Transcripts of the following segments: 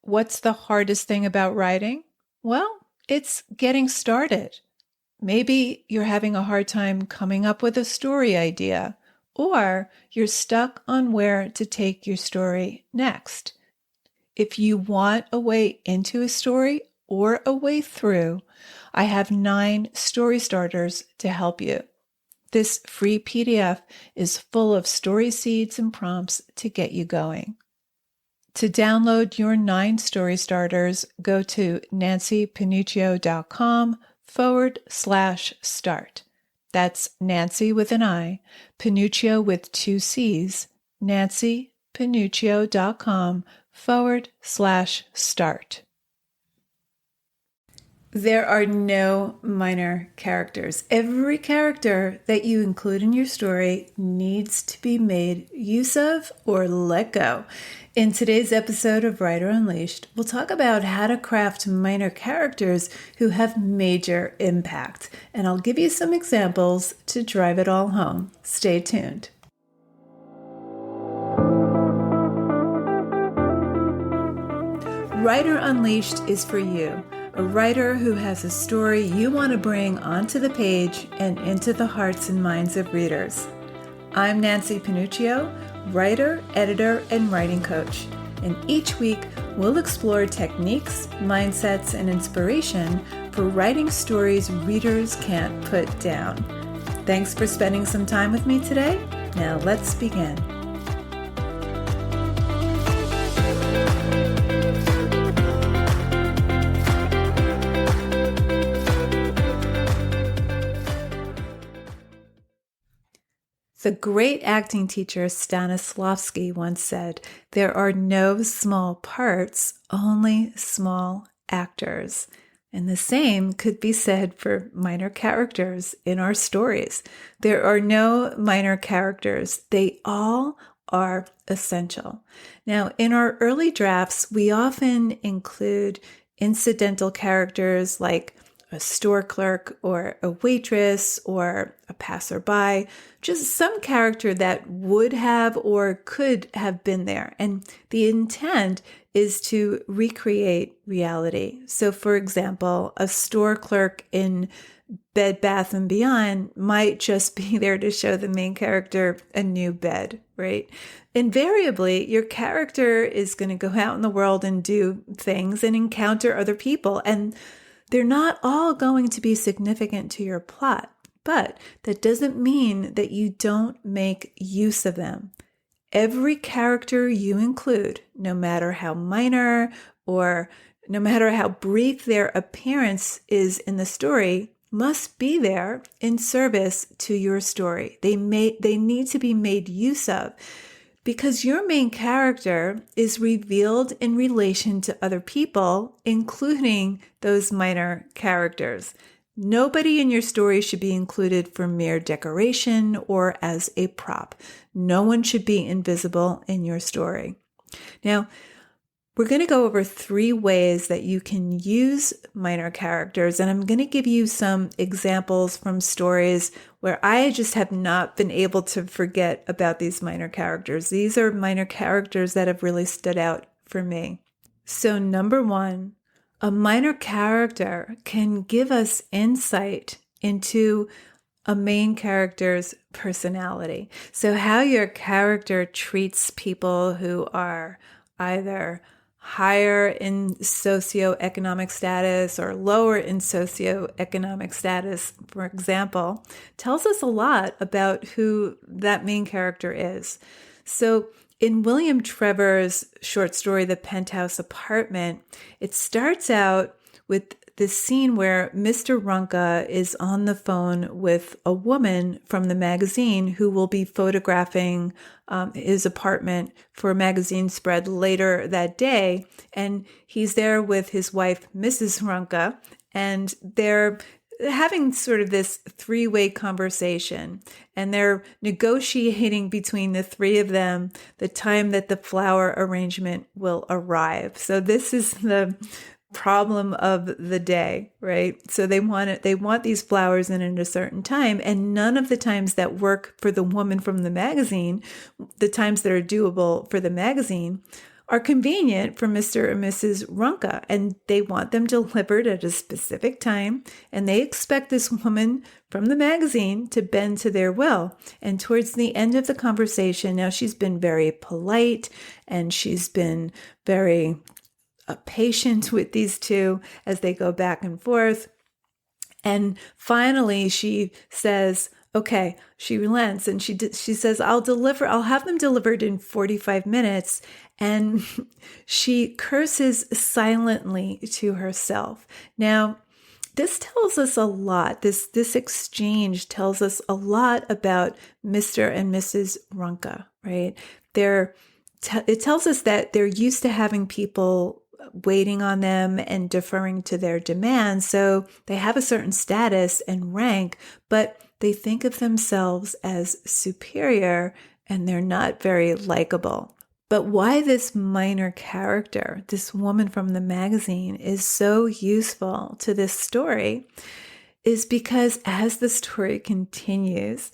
What's the hardest thing about writing? Well, it's getting started. Maybe you're having a hard time coming up with a story idea, or you're stuck on where to take your story next. If you want a way into a story or a way through, I have 9 story starters to help you. This free PDF is full of story seeds and prompts to get you going. To download your 9 story starters, go to nancypanuccio.com/start. That's Nancy with an I, Panuccio with 2 C's, nancypanuccio.com/start. There are no minor characters. Every character that you include in your story needs to be made use of or let go. In today's episode of Writer Unleashed, we'll talk about how to craft minor characters who have major impact, and I'll give you some examples to drive it all home. Stay tuned. Writer Unleashed is for you, a writer who has a story you want to bring onto the page and into the hearts and minds of readers. I'm Nancy Panuccio, writer, editor, and writing coach. And each week, we'll explore techniques, mindsets, and inspiration for writing stories readers can't put down. Thanks for spending some time with me today. Now let's begin. The great acting teacher Stanislavski once said, "There are no small parts, only small actors." And the same could be said for minor characters in our stories. There are no minor characters. They all are essential. Now, in our early drafts, we often include incidental characters like a store clerk or a waitress or a passerby, just some character that would have or could have been there. And the intent is to recreate reality. So for example, a store clerk in Bed Bath & Beyond might just be there to show the main character a new bed, right? Invariably, your character is going to go out in the world and do things and encounter other people, and they're not all going to be significant to your plot, but that doesn't mean that you don't make use of them. Every character you include, no matter how minor or no matter how brief their appearance is in the story, must be there in service to your story. They need to be made use of, because your main character is revealed in relation to other people, including those minor characters. Nobody in your story should be included for mere decoration or as a prop. No one should be invisible in your story. Now, we're going to go over 3 ways that you can use minor characters, and I'm going to give you some examples from stories where I just have not been able to forget about these minor characters. These are minor characters that have really stood out for me. So number 1, a minor character can give us insight into a main character's personality. So how your character treats people who are either higher in socioeconomic status or lower in socioeconomic status, for example, tells us a lot about who that main character is. So in William Trevor's short story, The Penthouse Apartment, it starts out with this scene where Mr. Runka is on the phone with a woman from the magazine who will be photographing his apartment for a magazine spread later that day. And he's there with his wife, Mrs. Runka, and they're having sort of this 3-way conversation, and they're negotiating between the 3 of them the time that the flower arrangement will arrive. So this is the problem of the day, right? So they want these flowers in at a certain time, and none of the times that work for the woman from the magazine, the times that are doable for the magazine, are convenient for Mr. and Mrs. Runka, and they want them delivered at a specific time, and they expect this woman from the magazine to bend to their will. And towards the end of the conversation, now she's been very polite, and she's been very patient with these two as they go back and forth. And finally, she says, okay, she relents, and she says, I'll have them delivered in 45 minutes. And she curses silently to herself. Now, this tells us a lot. This exchange tells us a lot about Mr. and Mrs. Runka, right? It tells us that they're used to having people waiting on them and deferring to their demands. So they have a certain status and rank, but they think of themselves as superior, and they're not very likable. But why this minor character, this woman from the magazine, is so useful to this story is because as the story continues,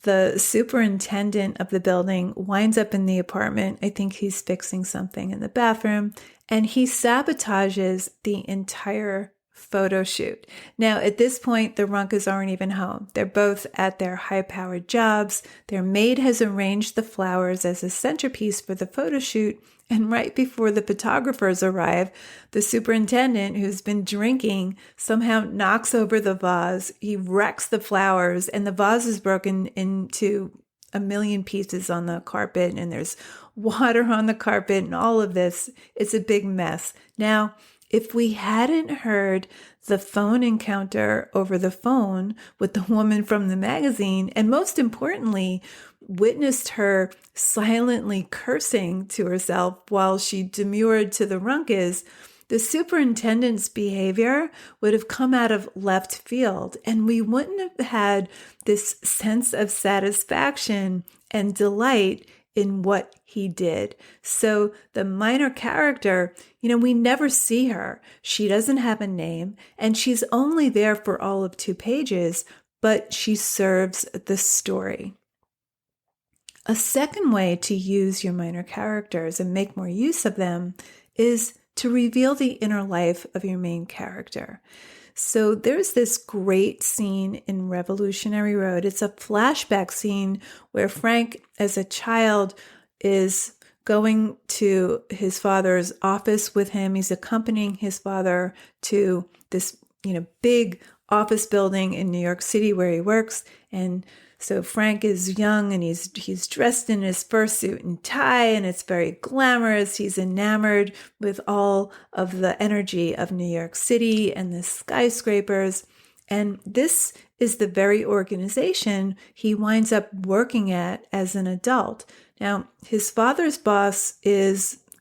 the superintendent of the building winds up in the apartment. I think he's fixing something in the bathroom, and he sabotages the entire photo shoot. Now, at this point, the Runkas aren't even home. They're both at their high-powered jobs. Their maid has arranged the flowers as a centerpiece for the photo shoot, and right before the photographers arrive, the superintendent, who's been drinking, somehow knocks over the vase. He wrecks the flowers, and the vase is broken into a million pieces on the carpet, and there's water on the carpet and all of this. It's a big mess. Now, if we hadn't heard the phone encounter over the phone with the woman from the magazine, and most importantly, witnessed her silently cursing to herself while she demurred to the Runkas, the superintendent's behavior would have come out of left field, and we wouldn't have had this sense of satisfaction and delight in what he did. So the minor character, we never see her. She doesn't have a name, and she's only there for all of 2 pages, but she serves the story. A second way to use your minor characters and make more use of them is to reveal the inner life of your main character. So there's this great scene in Revolutionary Road. It's a flashback scene where Frank, as a child, is going to his father's office with him. He's accompanying his father to this, big office building in New York City where he works. And so Frank is young, and he's dressed in his fursuit and tie, and it's very glamorous. He's enamored with all of the energy of New York City and the skyscrapers. And this is the very organization he winds up working at as an adult. Now, his father's boss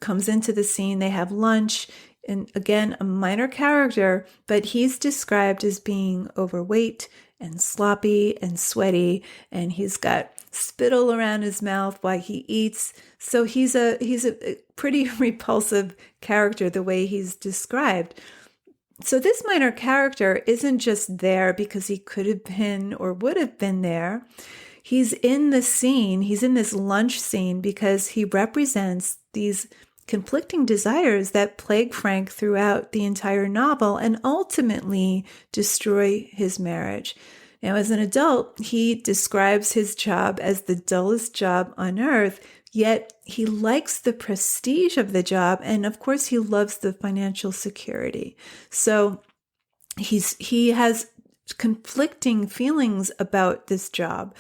comes into the scene. They have lunch. And again, a minor character, but he's described as being overweight and sloppy and sweaty, and he's got spittle around his mouth while he eats. So he's a pretty repulsive character the way he's described. So this minor character isn't just there because he could have been or would have been there. He's in the scene, he's in this lunch scene because he represents these conflicting desires that plague Frank throughout the entire novel and ultimately destroy his marriage. Now, as an adult, he describes his job as the dullest job on earth, yet he likes the prestige of the job, and of course he loves the financial security. So he has conflicting feelings about this job,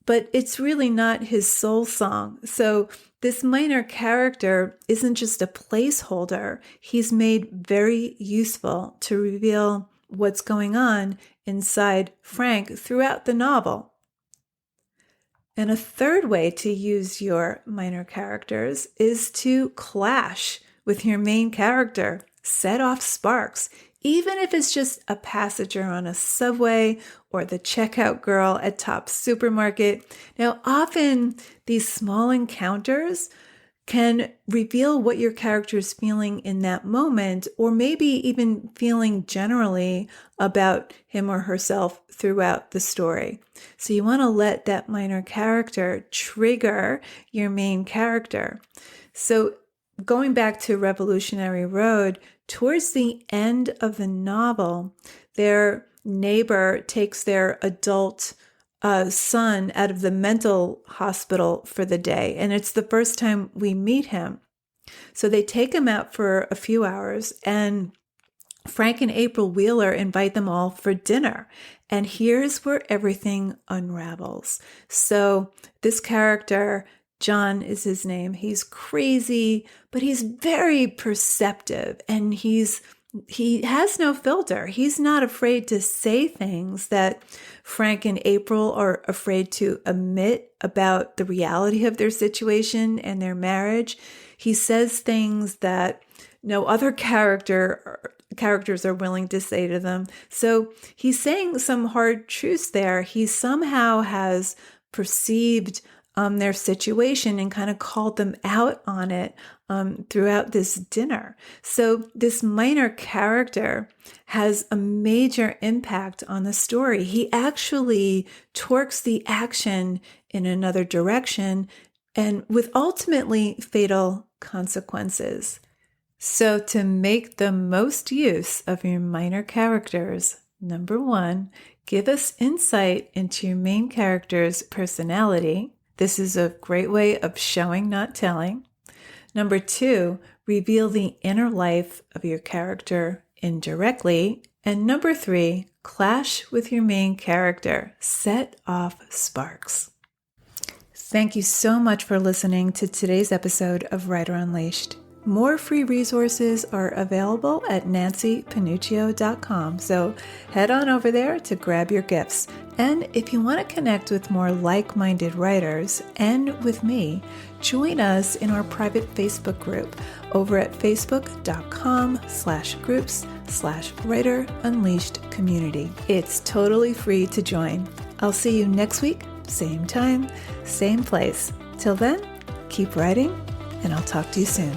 but it's really not his soul song. So this minor character isn't just a placeholder. He's made very useful to reveal what's going on inside Frank throughout the novel. And a third way to use your minor characters is to clash with your main character, set off sparks, even if it's just a passenger on a subway or the checkout girl at Tops Supermarket. Now, often these small encounters can reveal what your character is feeling in that moment, or maybe even feeling generally about him or herself throughout the story. So you want to let that minor character trigger your main character. So going back to Revolutionary Road, towards the end of the novel, their neighbor takes their adult son out of the mental hospital for the day. And it's the first time we meet him. So they take him out for a few hours, and Frank and April Wheeler invite them all for dinner. And here's where everything unravels. So this character, John is his name, he's crazy, but he's very perceptive, and he has no filter. He's not afraid to say things that Frank and April are afraid to admit about the reality of their situation and their marriage. He says things that no other characters are willing to say to them. So he's saying some hard truths there. He somehow has perceived their situation and kind of called them out on it throughout this dinner. So this minor character has a major impact on the story. He actually torques the action in another direction, and with ultimately fatal consequences. So to make the most use of your minor characters, number 1, give us insight into your main character's personality. This is a great way of showing, not telling. Number 2, reveal the inner life of your character indirectly. And number 3, clash with your main character. Set off sparks. Thank you so much for listening to today's episode of Writer Unleashed. More free resources are available at nancypanuccio.com, so head on over there to grab your gifts. And if you want to connect with more like-minded writers and with me, join us in our private Facebook group over at facebook.com/groups/Writer Unleashed Community. It's totally free to join. I'll see you next week, same time, same place. Till then, keep writing, and I'll talk to you soon.